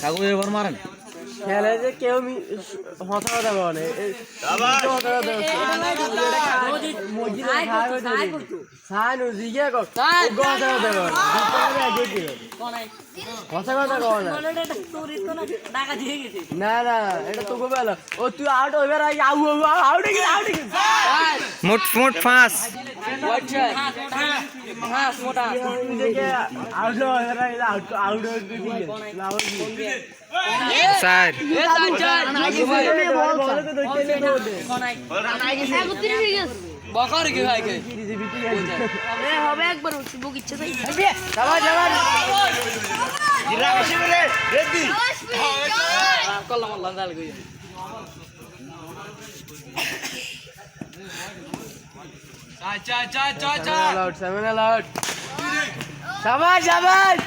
কাগজ এবার মারেন খেলে যে কেউ হতা কথা বলে সাইন জিজ্ঞে না না এটা তো খুব ভালো ও তুই আউট হইবে আউট মোট মোট ফাঁস স্যার বকর কি ভাই কে এ হবে একবার বুক ইচ্ছা তাই যাবা রেডি কল্লাম আল্লাহ দাল কই শাবাশ শাবাশ